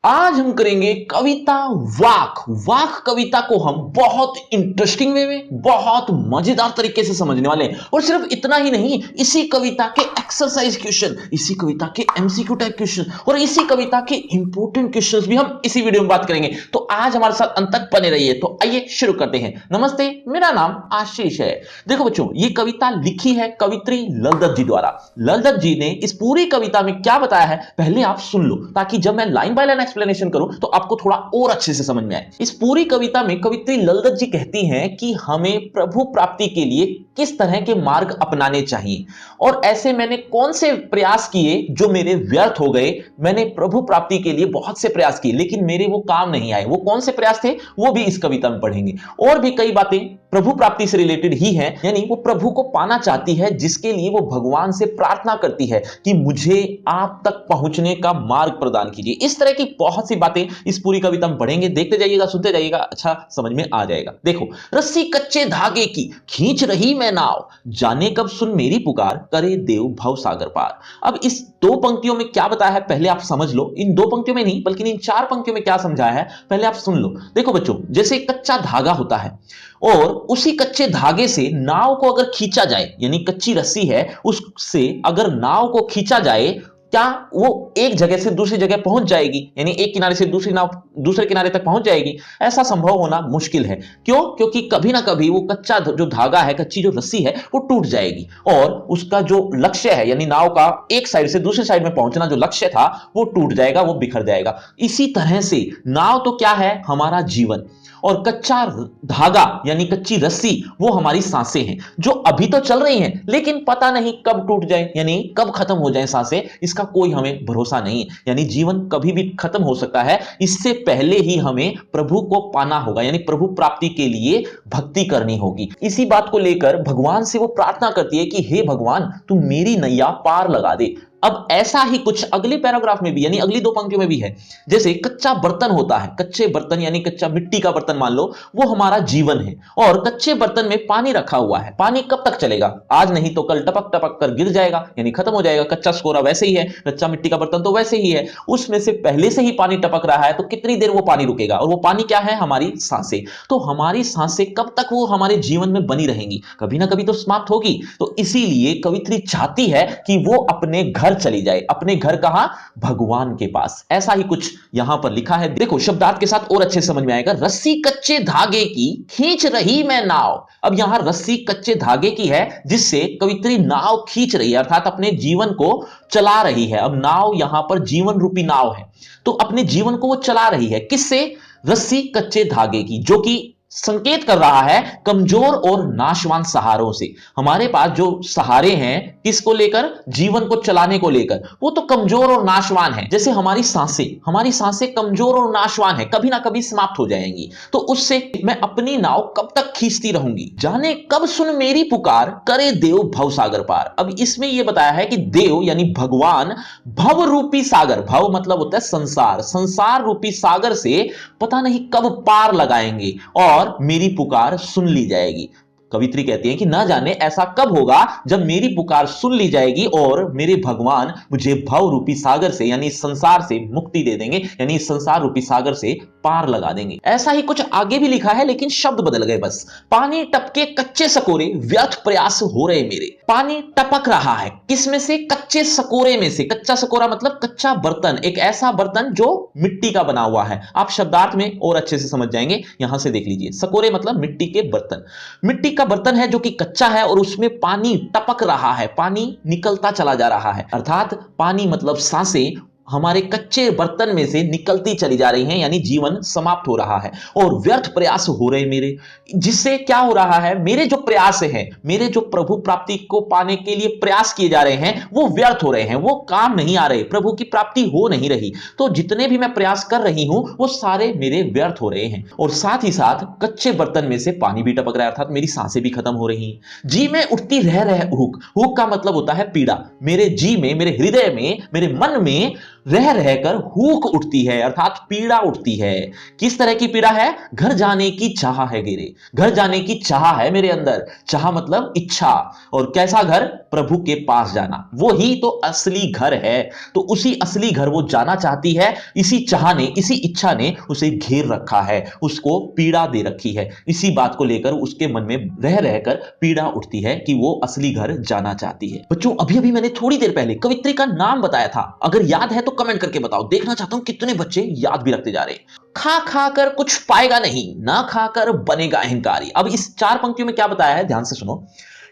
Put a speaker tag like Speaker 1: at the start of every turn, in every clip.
Speaker 1: आज हम करेंगे कविता वाक। वाक कविता को हम बहुत इंटरेस्टिंग वे में, बहुत मजेदार तरीके से समझने वाले हैं। और सिर्फ इतना ही नहीं, इसी कविता के एक्सरसाइज क्वेश्चन, इसी कविता के एमसीक्यू टाइप क्वेश्चन और इसी कविता के इंपॉर्टेंट क्वेश्चंस भी हम इसी वीडियो में बात करेंगे। तो आज हमारे साथ अंत तक बने रहिए। तो आइए शुरू करते हैं। नमस्ते, मेरा नाम आशीष है। देखो बच्चों, ये कविता लिखी है कवित्री ललदत जी द्वारा। ललदत जी ने इस पूरी कविता में क्या बताया है पहले आप सुन लो, ताकि जब मैं लाइन बाय लाइन एक्सप्लेनेशन करूं तो आपको थोड़ा और अच्छे से समझ में आए। इस पूरी कविता में कवित्री ललदत जी कहती हैं कि हमें प्रभु प्राप्ति के लिए किस तरह के मार्ग अपनाने चाहिए और ऐसे मैंने कौन से प्रयास किए जो मेरे व्यर्थ हो गए। मैंने प्रभु प्राप्ति के लिए बहुत से प्रयास किए लेकिन मेरे वो काम नहीं आए। वो कौन से प्रयास थे वो भी इस कविता में पढ़ेंगे। और भी कई बातें प्रभु प्राप्ति से रिलेटेड ही है, यानी वो प्रभु को पाना चाहती है, जिसके लिए वो भगवान से प्रार्थना करती है कि मुझे आप तक पहुंचने का मार्ग प्रदान कीजिए। इस तरह की बहुत सी बातें इस पूरी कविता में पढ़ेंगे। देखते जाइएगा, सुनते जाइएगा, अच्छा समझ में आ जाएगा। देखो, रस्सी कच्चे धागे की खींच रही मैं नाव, जाने कब सुन मेरी पुकार, करे देव भव सागर पार। अब इस दो पंक्तियों में क्या बताया है पहले आप समझ लो। इन दो पंक्तियों में नहीं बल्कि इन चार पंक्तियों में क्या समझाया है पहले आप सुन लो। देखो बच्चों, जैसे कच्चा धागा होता है और उसी कच्चे धागे से नाव को अगर खींचा जाए, यानी कच्ची रस्सी है उससे अगर नाव को खींचा जाए, क्या वो एक जगह से दूसरी जगह पहुंच जाएगी, यानी एक किनारे से दूसरी नाव दूसरे किनारे तक पहुंच जाएगी? ऐसा संभव होना मुश्किल है। क्यों? क्योंकि कभी ना कभी वो कच्चा जो धागा है, कच्ची जो रस्सी है वो टूट जाएगी और उसका जो लक्ष्य है, यानी नाव का एक साइड से दूसरी साइड में पहुंचना जो लक्ष्य था वो टूट जाएगा, वो बिखर जाएगा। इसी तरह से नाव तो क्या है? हमारा जीवन। और कच्चा धागा यानी कच्ची रस्सी वो हमारी सांसें हैं, जो अभी तो चल रही हैं लेकिन पता नहीं कब टूट जाए, यानी कब खत्म हो जाए सांसें, इसका कोई हमें भरोसा नहीं है। यानी जीवन कभी भी खत्म हो सकता है। इससे पहले ही हमें प्रभु को पाना होगा, यानी प्रभु प्राप्ति के लिए भक्ति करनी होगी। इसी बात को लेकर भगवान से वो प्रार्थना करती है कि हे भगवान, तू मेरी नैया पार लगा दे। अब ऐसा ही कुछ अगले पैराग्राफ में भी, यानी अगली दो पंक्तियों में भी है। जैसे कच्चा बर्तन होता है, कच्चे बर्तन यानी कच्चा मिट्टी का बर्तन मान लो, वो हमारा जीवन है। और कच्चे बर्तन में पानी रखा हुआ है। पानी कब तक चलेगा? आज नहीं तो कल टपक टपक कर गिर जाएगा, यानी खत्म हो जाएगा। कच्चा स्कोरा वैसे ही है, कच्चा मिट्टी का बर्तन तो वैसे ही है। उसमें से पहले से ही पानी टपक रहा है, तो कितनी देर वो पानी रुकेगा? और वो पानी क्या है? हमारी सांसें। तो हमारी सांसें कब तक वो हमारे जीवन में बनी रहेंगी? कभी ना कभी तो समाप्त होगी। तो इसीलिए कवित्री चाहती है कि वो अपने घर चली जाए। अपने घर कहां? भगवान के पास। ऐसा ही कुछ यहां पर लिखा है। देखो, शब्दार्थ के साथ और अच्छे समझ में आएगा। रस्सी कच्चे धागे की खींच रही मैं नाव। अब यहां रस्सी कच्चे धागे की है जिससे कवित्री नाव खींच रही है, अर्थात अपने जीवन को चला रही है। अब नाव यहां पर जीवन रूपी नाव है, तो अपने जीवन को वो चला रही है। किससे? रस्सी कच्चे धागे की, जो कि संकेत कर रहा है कमजोर और नाशवान सहारों से। हमारे पास जो सहारे हैं किसको लेकर? जीवन को चलाने को लेकर, वो तो कमजोर और नाशवान है। जैसे हमारी सांसें कमजोर और नाशवान है, कभी ना कभी समाप्त हो जाएंगी। तो उससे मैं अपनी नाव कब तक खींचती रहूंगी? जाने कब सुन मेरी पुकार, करे देव भव सागर पार। अब इसमें यह बताया है कि देव यानी भगवान भव रूपी सागर, भव मतलब होता है संसार, संसार रूपी सागर से पता नहीं कब पार लगाएंगे और मेरी पुकार सुन ली जाएगी। कवित्री कहती है कि ना जाने ऐसा कब होगा जब मेरी पुकार सुन ली जाएगी और मेरे भगवान मुझे भव रूपी सागर से यानी संसार से मुक्ति दे देंगे, यानी संसार रूपी सागर से पार लगा देंगे। ऐसा ही कुछ आगे भी लिखा है लेकिन शब्द बदल गए बस। पानी टपके कच्चे सकोरे, व्यर्थ प्रयास हो रहे मेरे। पानी टपक रहा है किसमें से? कच्चे सकोरे में से। कच्चा सकोरा मतलब कच्चा बर्तन, एक ऐसा बर्तन जो मिट्टी का बना हुआ है। आप शब्दार्थ में और अच्छे से समझ जाएंगे, यहां से देख लीजिए। सकोरे मतलब मिट्टी के बर्तन। मिट्टी का बर्तन है जो कि कच्चा है और उसमें पानी टपक रहा है, पानी निकलता चला जा रहा है। अर्थात पानी मतलब सांसें हमारे कच्चे बर्तन में से निकलती चली जा रही हैं, यानी जीवन समाप्त हो रहा है। और व्यर्थ प्रयास हो रहे मेरे, जिससे क्या हो रहा है? मेरे जो प्रयास हैं, मेरे जो प्रभु प्राप्ति को पाने के लिए प्रयास किए जा रहे हैं वो व्यर्थ हो रहे हैं, वो काम नहीं आ रहे, प्रभु की प्राप्ति हो नहीं रही। तो जितने भी मैं प्रयास कर रही हूं वो सारे मेरे व्यर्थ हो रहे हैं। और साथ ही साथ कच्चे बर्तन में से पानी भी टपक रहा है, अर्थात मेरी सांसें भी खत्म हो रही हैं। जी में उठती रह हुक, हुक का मतलब होता है पीड़ा। मेरे जी में, मेरे हृदय में, मेरे मन में रह रहकर हुक उठती है, अर्थात पीड़ा उठती है। किस तरह की पीड़ा है? घर जाने की चाह है गिरे, घर जाने की चाह है मेरे अंदर। चाह मतलब इच्छा। और कैसा घर? प्रभु के पास जाना, वो ही तो असली घर है। तो उसी असली घर वो जाना चाहती है। इसी चाह ने, इसी इच्छा ने उसे घेर रखा है, उसको पीड़ा दे रखी है। इसी बात को लेकर उसके मन में रह रहकर पीड़ा उठती है कि वो असली घर जाना चाहती है। बच्चों, अभी अभी मैंने थोड़ी देर पहले कवित्री का नाम बताया था, अगर याद है तो कमेंट करके बताओ। देखना चाहता हूं कितने बच्चे याद भी रखते जा रहे हैं। खा खाकर कुछ पाएगा नहीं, ना खाकर बनेगा अहंकारी। अब इस चार पंक्तियों में क्या बताया है, ध्यान से सुनो।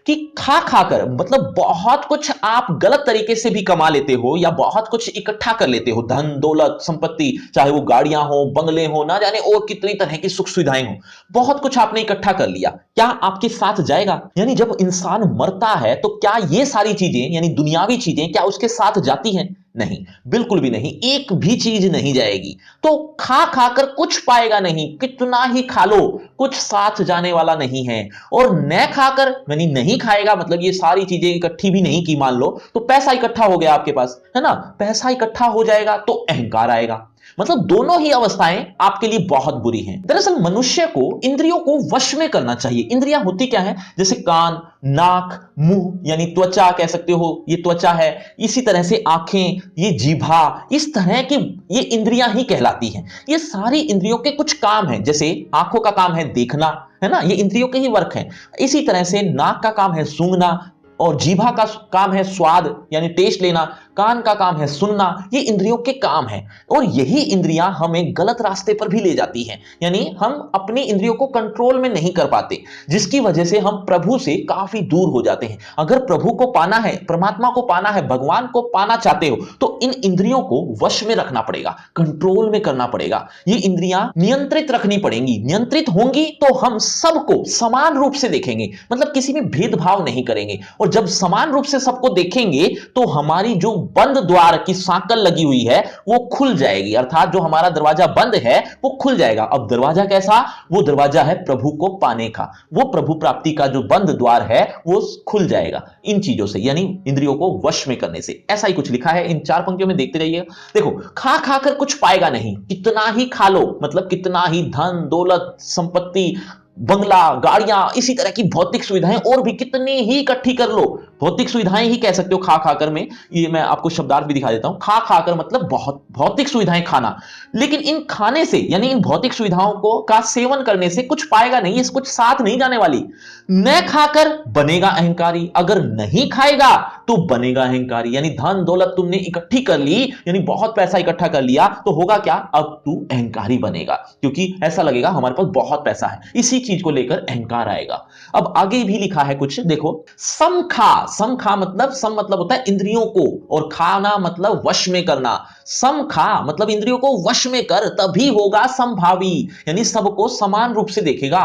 Speaker 1: कि खा खाकर मतलब बहुत कुछ आप गलत तरीके से भी कमा लेते हो या बहुत कुछ इकट्ठा कर लेते हो, धन दौलत संपत्ति, चाहे वो गाड़ियां हो, बंगले हो, ना जाने और कितनी तरह की सुख सुविधाएं हो, बहुत कुछ आपने इकट्ठा कर लिया, क्या आपके साथ जाएगा? यानी जब इंसान मरता है तो क्या ये सारी चीजें यानी दुनियावी चीजें क्या उसके साथ जाती हैं? नहीं, बिल्कुल भी नहीं, एक भी चीज नहीं जाएगी। तो खा खाकर कुछ पाएगा नहीं, कितना ही खा लो, कुछ साथ जाने वाला नहीं है। और न खाकर यानी नहीं खाएगा, मतलब ये सारी चीजें इकट्ठी भी नहीं की मान लो, तो पैसा इकट्ठा हो गया आपके पास, है ना? पैसा इकट्ठा हो जाएगा तो अहंकार आएगा। मतलब दोनों ही अवस्थाएं आपके लिए बहुत बुरी हैं। दरअसल मनुष्य को इंद्रियों को वश में करना चाहिए। इंद्रियां होती क्या है? जैसे कान, नाक, मुंह यानी त्वचा कह सकते हो, ये त्वचा है। इसी तरह से आंखें, ये जीभा, इस तरह की ये इंद्रियां ही कहलाती हैं। ये सारी इंद्रियों के कुछ काम हैं। जैसे आंखों का काम है देखना, है ना, ये इंद्रियों के ही वर्क हैं। इसी तरह से नाक का काम है सूंघना, और जीभा का काम है स्वाद यानी टेस्ट लेना, कान का काम है सुनना, ये इंद्रियों के काम है। और यही इंद्रियां हमें गलत रास्ते पर भी ले जाती हैं, यानी हम अपनी इंद्रियों को कंट्रोल में नहीं कर पाते, जिसकी वजह से हम प्रभु से काफी दूर हो जाते हैं। अगर प्रभु को पाना है, परमात्मा को पाना है, भगवान को पाना चाहते हो, तो इन इंद्रियों को वश में रखना पड़ेगा, कंट्रोल में करना पड़ेगा। ये इंद्रियां नियंत्रित रखनी पड़ेंगी। नियंत्रित होंगी तो हम सबको समान रूप से देखेंगे, मतलब किसी में भेदभाव नहीं करेंगे। और जब समान रूप से सबको देखेंगे तो हमारी जो बंद द्वार की सांकल लगी हुई है वो खुल जाएगी, अर्थात जो हमारा दरवाजा बंद है वो खुल जाएगा। अब दरवाजा कैसा? वो दरवाजा है प्रभु को पाने का, वो प्रभु प्राप्ति का जो बंद द्वार है वो खुल जाएगा इन चीजों से, यानी इंद्रियों को वश में करने से। ऐसा ही कुछ लिखा है इन चार पंक्तियों में, देखते रहिए। देखो, खा खाकर कुछ पाएगा नहीं, कितना ही खा लो, मतलब कितना ही धन दौलत संपत्ति, बंगला, गाड़ियां, इसी तरह की भौतिक सुविधाएं और भी कितनी ही इकट्ठी कर लो। भौतिक सुविधाएं ही कह सकते हो खा खाकर में, ये मैं आपको शब्दार्थ भी दिखा देता हूं। खा खाकर मतलब बहुत भौतिक सुविधाएं खाना, लेकिन इन खाने से यानी इन भौतिक सुविधाओं को का सेवन करने से कुछ पाएगा नहीं, इस कुछ साथ नहीं जाने वाली। न खाकर बनेगा अहंकारी, अगर नहीं खाएगा तो बनेगा अहंकारी, यानी धन दौलत तुमने इकट्ठी कर ली, यानी बहुत पैसा इकट्ठा कर लिया, तो होगा क्या? अब तू अहंकारी बनेगा, क्योंकि ऐसा लगेगा हमारे पास बहुत पैसा है, इसी चीज को लेकर अहंकार आएगा। अब आगे भी लिखा है कुछ, देखो, समखा। समखा मतलब, सम मतलब होता है इंद्रियों को, और खाना मतलब वश में करना। समखा मतलब इंद्रियों को वश में कर, तभी होगा समभावी, यानी सबको समान रूप से देखेगा।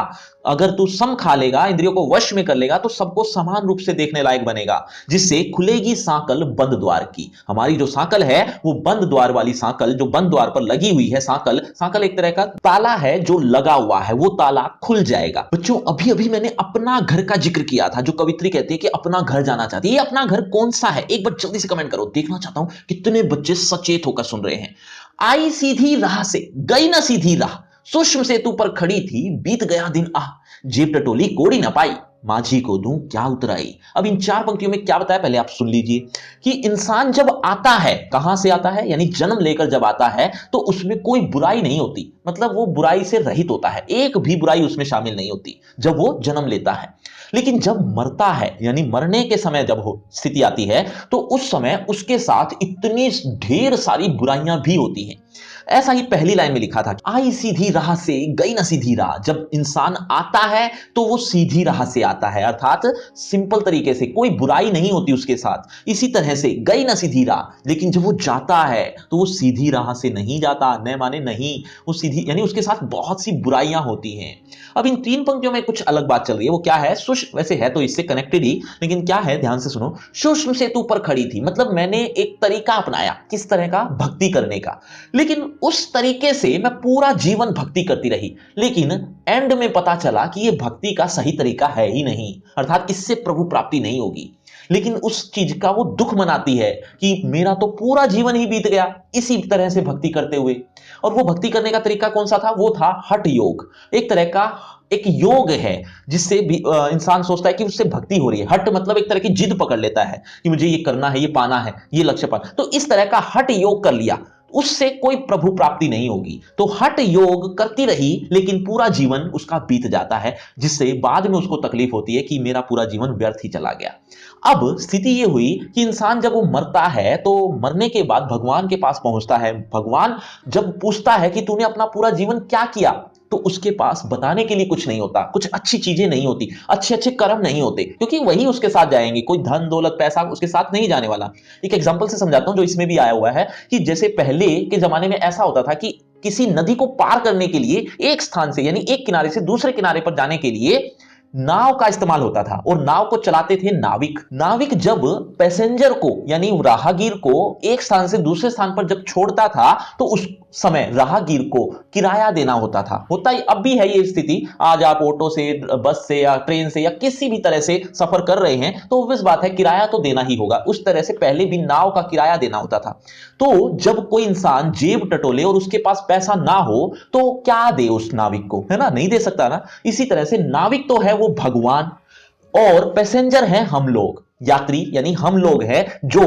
Speaker 1: अगर तू सम खा लेगा, इंद्रियों को वश में कर लेगा, तो सबको समान रूप से देखने लायक बनेगा, जिससे खुलेगी सांकल बंद द्वार की। हमारी जो सांकल है वो बंद द्वार वाली सांकल, जो बंद द्वार पर लगी हुई है सांकल, सांकल एक तरह का ताला है जो लगा हुआ है, वो ताला खुल जाएगा। बच्चों, अभी अभी मैंने अपना घर का जिक्र किया था, जो कवित्री कहती है कि अपना घर जाना चाहती है। ये अपना घर कौन सा है? एक बार जल्दी से कमेंट करो, देखना चाहता हूं कितने बच्चे सचेत होकर सुन रहे हैं। आई सीधी राह से, गई ना सीधी राह, सूक्ष्म सेतु पर खड़ी थी, बीत गया दिन आह, जेब टटोली कोड़ी ना पाई, माझी को दूं क्या उतराई। अब इन चार पंक्तियों में क्या बताया, पहले आप सुन लीजिए कि इंसान जब आता है, कहां से आता है, यानी जन्म लेकर जब आता है, तो उसमें कोई बुराई नहीं होती, मतलब वो बुराई से रहित होता है, एक भी बुराई उसमें शामिल नहीं होती जब वो जन्म लेता है। लेकिन जब मरता है, यानी मरने के समय जब हो स्थिति आती है, तो उस समय उसके साथ इतनी ढेर सारी बुराइयां भी होती हैं। ऐसा ही पहली लाइन में लिखा था, आई सीधी राह से गई ना सीधी राह। जब इंसान आता है तो वो सीधी राह से आता है, अर्थात सिंपल तरीके से, कोई बुराई नहीं होती उसके साथ। इसी तरह से गई ना सीधी राह, लेकिन जब वो जाता है तो वो सीधी राह से नहीं जाता, न माने नहीं, वो सीधी यानी उसके साथ बहुत सी बुराइयां होती हैं। अब इन तीन पंक्तियों में कुछ अलग बात चल रही है, वो क्या है? वैसे है तो इससे कनेक्टेड ही, लेकिन क्या है, ध्यान से सुनो। सूक्ष्म सेतु पर खड़ी थी, मतलब मैंने एक तरीका अपनाया, किस तरह का? भक्ति करने का। लेकिन उस तरीके से मैं पूरा जीवन भक्ति करती रही, लेकिन एंड में पता चला कि यह भक्ति का सही तरीका है ही नहीं, अर्थात इससे प्रभु प्राप्ति नहीं होगी। लेकिन उस चीज का वो दुख मनाती है कि मेरा तो पूरा जीवन ही बीत गया इसी तरह से भक्ति करते हुए। और वो भक्ति करने का तरीका कौन सा था? वो था हठ योग। एक तरह का एक योग है जिससे भी इंसान सोचता है कि उससे भक्ति हो रही है। हठ मतलब एक तरह की जिद पकड़ लेता है कि मुझे ये करना है, ये पाना है, ये लक्ष्य पाना। तो इस तरह का हठ योग कर लिया, उससे कोई प्रभु प्राप्ति नहीं होगी। तो हठ योग करती रही, लेकिन पूरा जीवन उसका बीत जाता है, जिससे बाद में उसको तकलीफ होती है कि मेरा पूरा जीवन व्यर्थ ही चला गया। अब स्थिति यह हुई कि इंसान जब वो मरता है तो मरने के बाद भगवान के पास पहुंचता है। भगवान जब पूछता है कि तूने अपना पूरा जीवन क्या किया, तो उसके पास बताने के लिए कुछ नहीं होता, कुछ अच्छी चीजें नहीं होती, अच्छे अच्छे कर्म नहीं होते, क्योंकि वही उसके साथ जाएंगे। कोई धन दौलत पैसा उसके साथ नहीं जाने वाला। एक एग्जांपल से समझाता हूं जो इसमें भी आया हुआ है कि जैसे पहले के जमाने में ऐसा होता था कि किसी नदी को पार करने के लिए एक स्थान से यानी एक किनारे से दूसरे किनारे पर जाने के लिए नाव का इस्तेमाल होता था, और नाव को चलाते थे नाविक। नाविक जब पैसेंजर को यानी राहगीर को एक स्थान से दूसरे स्थान पर जब छोड़ता था तो उस समय राहगीर को किराया देना होता था। होता ही अब भी है ये स्थिति। आज आप ऑटो से, बस से या ट्रेन से या किसी भी तरह से सफर कर रहे हैं तो obvious बात है किराया तो देना ही होगा। उस तरह से पहले भी नाव का किराया देना होता था। तो जब कोई इंसान जेब टटोले और उसके पास पैसा ना हो तो क्या दे उस नाविक को, है ना? नहीं दे सकता ना। इसी तरह से नाविक तो है वो भगवान, और पैसेंजर हैं हम लोग, यात्री यानी हम लोग हैं जो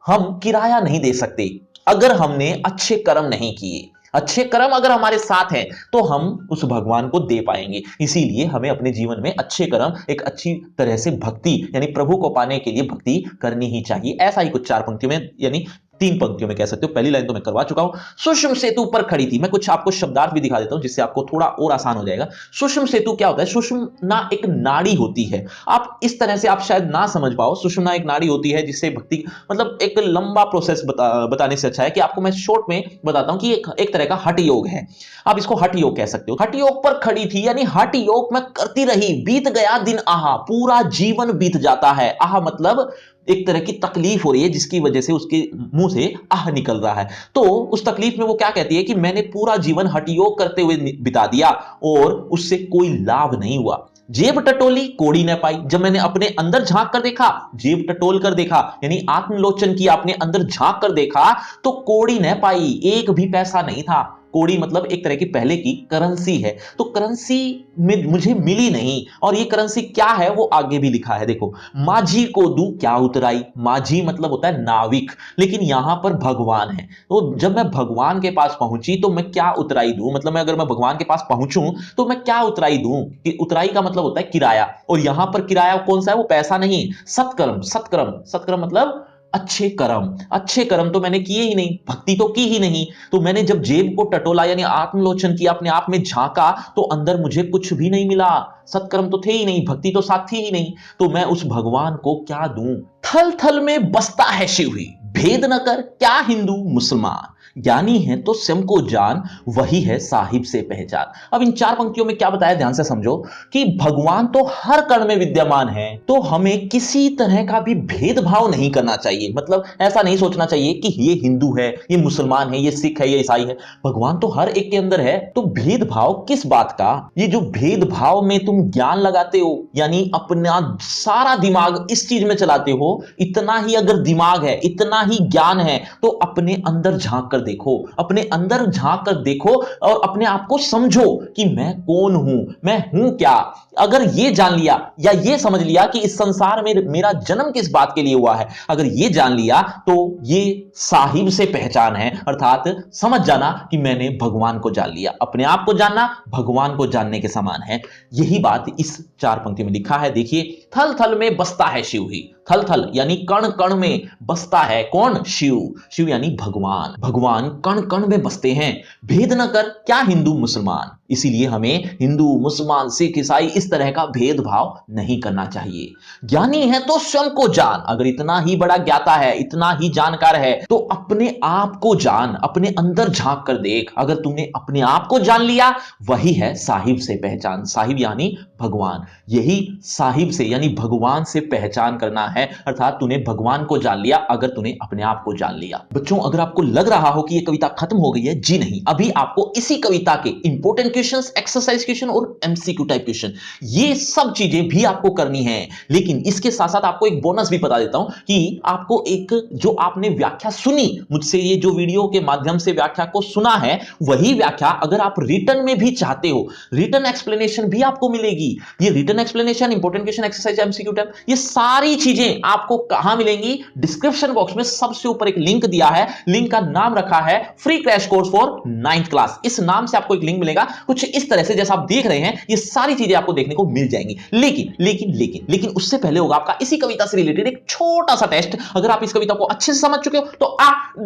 Speaker 1: हम किराया नहीं दे सकते अगर हमने अच्छे कर्म नहीं किए। अच्छे कर्म अगर हमारे साथ हैं तो हम उस भगवान को दे पाएंगे। इसीलिए हमें अपने जीवन में अच्छे कर्म, एक अच्छी तरह से भक्ति यानी प्रभु को पाने के लिए भक्ति करनी ही चाहिए। ऐसा ही कुछ 4 पंक्तियों में यानी 3 पंक्तियों में कह सकते हो। पहली लाइन तो मैं करवा चुका हूं। सूक्ष्म सेतु पर खड़ी थी। मैं कुछ आपको शब्दार्थ भी दिखा देता हूं जिससे आपको थोड़ा और आसान हो जाएगा। सूक्ष्म सेतु क्या होता है? सुषुम्ना एक नाड़ी होती है। आप इस तरह से आप शायद ना समझ पाओ। सुषुम्ना एक नाड़ी होती है जिससे भक्ति, मतलब एक लंबा प्रोसेस बताने से अच्छा है कि आपको मैं शॉर्ट में बताता हूं कि एक तरह का हठ योग है। आप इसको हठ योग कह सकते हो। हठ योग पर खड़ी थी यानी हठ योग में करती रही, बीत गया दिन आहा, पूरा जीवन बीत जाता है। आहा मतलब एक तरह की तकलीफ हो रही है जिसकी वजह से उसके मुंह से आह निकल रहा है। तो उस तकलीफ में वो क्या कहती है कि मैंने पूरा जीवन हठ योग करते हुए बिता दिया और उससे कोई लाभ नहीं हुआ। जेब टटोली कोड़ी न पाई। जब मैंने अपने अंदर झांक कर देखा, जेब टटोल कर देखा यानी आत्मलोचन किया, अपने अंदर झांक कर देखा तो कोड़ी न पाई, एक भी पैसा नहीं था। कोड़ी मतलब एक तरह की पहले की करेंसी है। तो करेंसी में मुझे मिली नहीं, और ये करेंसी क्या है वो आगे भी लिखा है। देखो, माझी को दूं क्या उतराई। माझी मतलब होता है नाविक, लेकिन यहां पर भगवान है। तो जब मैं भगवान के पास पहुंची तो मैं क्या उतराई दूं, मतलब मैं अगर मैं भगवान के पास पहुंचूं तो मैं क्या उतराई दूं। कि उतराई का मतलब होता है किराया, और यहां पर किराया कौन सा है? वो पैसा नहीं, सत्कर्म। सत्कर्म, सत्कर्म मतलब अच्छे कर्म। अच्छे कर्म तो मैंने किए ही नहीं, भक्ति तो की ही नहीं। तो मैंने जब जेब को टटोला यानी आत्मलोचन किया, अपने आप में झांका, तो अंदर मुझे कुछ भी नहीं मिला। सत्कर्म तो थे ही नहीं, भक्ति तो साथ थी ही नहीं। तो मैं उस भगवान को क्या दूं? थल थल में बसता है शिव ही, भेद न कर क्या हिंदू मुसलमान। ज्ञानी है तो स्वयं को जान, वही है साहिब से पहचान। अब इन 4 पंक्तियों में क्या बताया, ध्यान से समझो कि भगवान तो हर कण में विद्यमान है, तो हमें किसी तरह का भी भेदभाव नहीं करना चाहिए। मतलब ऐसा नहीं सोचना चाहिए कि ये हिंदू है, ये मुसलमान है, ये सिख है, ये ईसाई है। भगवान तो हर एक के अंदर है, तो भेदभाव किस बात का? ये जो भेदभाव में तुम ज्ञान लगाते हो यानी अपना सारा दिमाग इस चीज में चलाते हो, इतना ही अगर दिमाग है, इतना ही ज्ञान है, तो अपने अंदर झांक कर देखो, अपने अंदर झांक कर देखो और अपने आप को समझो कि मैं कौन हूं, मैं हूं क्या। अगर ये जान लिया या ये समझ लिया कि इस संसार में मेरा जन्म किस बात के लिए हुआ है, अगर ये जान लिया तो ये साहिब से पहचान है, अर्थात समझ जाना कि मैंने भगवान को जान लिया। अपने आप को जानना भगवान को जानने के समान है। यही बात इस 4 पंक्ति में लिखा है। देखिए, थल थल में बसता है शिव ही। थल थल यानी कण कण में बसता है कौन? शिव। शिव यानी भगवान। भगवान कण कण में बसते हैं। भेद न कर क्या हिंदू मुसलमान। इसीलिए हमें हिंदू, मुसलमान, सिख, ईसाई इस तरह का भेदभाव नहीं करना चाहिए। ज्ञानी है तो स्वयं को जान। अगर इतना ही बड़ा ज्ञाता है, इतना ही जानकार है, तो अपने आप को जान, अपने अंदर झांक कर देख। अगर तूने अपने आप को जान लिया, वही है साहिब से पहचान। साहिब यानी भगवान। यही साहिब से यानी भगवान से पहचान करना है, अर्थात तूने भगवान को जान लिया अगर तूने अपने आप को जान लिया। बच्चों, अगर आपको लग रहा हो कि यह कविता खत्म हो गई है, जी नहीं, अभी आपको इसी कविता के इंपॉर्टेंट क्वेश्चंस, एक्सरसाइज क्वेश्चन और एमसीक्यू टाइप क्वेश्चन, ये सब चीजें भी आपको करनी है। लेकिन इसके साथ साथ आपको एक बोनस भी बता देता हूं कि आपको एक जो आपने व्याख्या सुनी मुझसे, ये जो वीडियो के माध्यम से व्याख्या को सुना है, वही व्याख्या अगर आप रिटर्न में भी चाहते हो, रिटर्न एक्सप्लेनेशन भी आपको मिलेगी। ये return explanation, important question, exercise, MCQ type, ये सारी चीजें आपको कहां मिलेंगी? डिस्क्रिप्शन बॉक्स में सबसे ऊपर एक लिंक दिया है। लिंक का नाम रखा है free crash course for 9th class. इस नाम से आपको एक लिंक मिलेगा, कुछ इस तरह से जैसा आप देख रहे हैं। ये सारी चीजें आपको देखने को मिल जाएंगी। लेकिन उससे पहले होगा आपका इसी कविता से रिलेटेड एक छोटा सा टेस्ट। अगर आप इस कविता को अच्छे से समझ चुके हो तो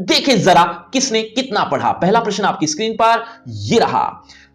Speaker 1: देखें जरा किसने कितना पढ़ा। पहला प्रश्न आपकी स्क्रीन पर ये रहा।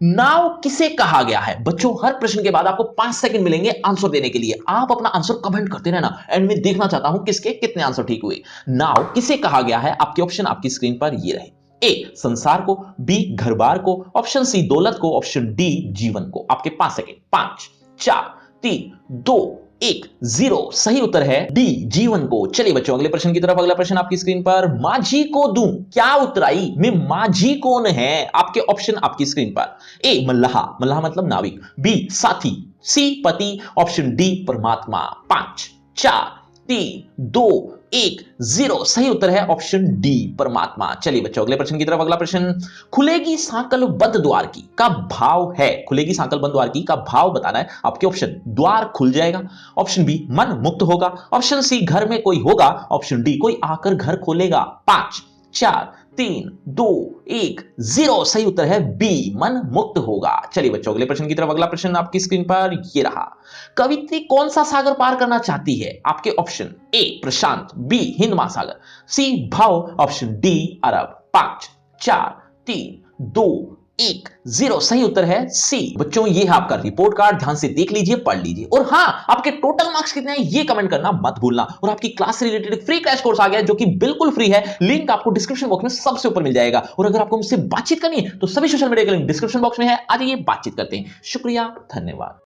Speaker 1: नाव किसे कहा गया है? बच्चों, हर प्रश्न के बाद आपको 5 सेकंड मिलेंगे आंसर देने के लिए। आप अपना आंसर कमेंट करते रहना, एंड में देखना चाहता हूं किसके कितने आंसर ठीक हुए। नाव किसे कहा गया है? आपके ऑप्शन आपकी स्क्रीन पर ये रहे। ए संसार को, बी घर बार को, ऑप्शन सी दौलत को, ऑप्शन डी जीवन को। आपके 5 सेकंड। 5 4 3 2 1 0। सही उत्तर है डी जीवन को। चलिए बच्चों, अगले प्रश्न की तरफ। अगला प्रश्न आपकी स्क्रीन पर। माझी को दूं क्या उतराई में माझी कौन है? आपके ऑप्शन आपकी स्क्रीन पर। ए मल्लाह, मल्लाह मतलब नाविक, बी साथी, सी पति, ऑप्शन डी परमात्मा। 5 4 3 2 1 0। सही उत्तर है ऑप्शन डी परमात्मा। चलिए बच्चों, अगले प्रश्न की तरफ। अगला प्रश्न। खुलेगी सांकल बंद द्वार की का भाव है? खुलेगी सांकल बंद द्वार की का भाव बताना है। आपके ऑप्शन, द्वार खुल जाएगा, ऑप्शन बी मन मुक्त होगा, ऑप्शन सी घर में कोई होगा, ऑप्शन डी कोई आकर घर खोलेगा। 5 4 3 2 1 0। सही उत्तर है बी मन मुक्त होगा। चलिए बच्चों, अगले प्रश्न की तरफ। अगला प्रश्न आपकी स्क्रीन पर ये रहा। कवित्री कौन सा सागर पार करना चाहती है? आपके ऑप्शन, ए प्रशांत, बी हिंद महासागर, सी भाव, ऑप्शन डी अरब। 5 4 3 2 1 0। सही उत्तर है सी। बच्चों, ये है आपका रिपोर्ट कार्ड, ध्यान से देख लीजिए, पढ़ लीजिए। और हां, आपके टोटल मार्क्स कितने हैं ये कमेंट करना मत भूलना। और आपकी क्लास से रिलेटेड फ्री क्रैश कोर्स आ गया है जो कि बिल्कुल फ्री है। लिंक आपको डिस्क्रिप्शन बॉक्स में सबसे ऊपर मिल जाएगा। और अगर आपको मुझसे बातचीत करनी है तो सभी सोशल मीडिया के लिंक डिस्क्रिप्शन बॉक्स में है। आ जाइए, बातचीत करते हैं। शुक्रिया, धन्यवाद।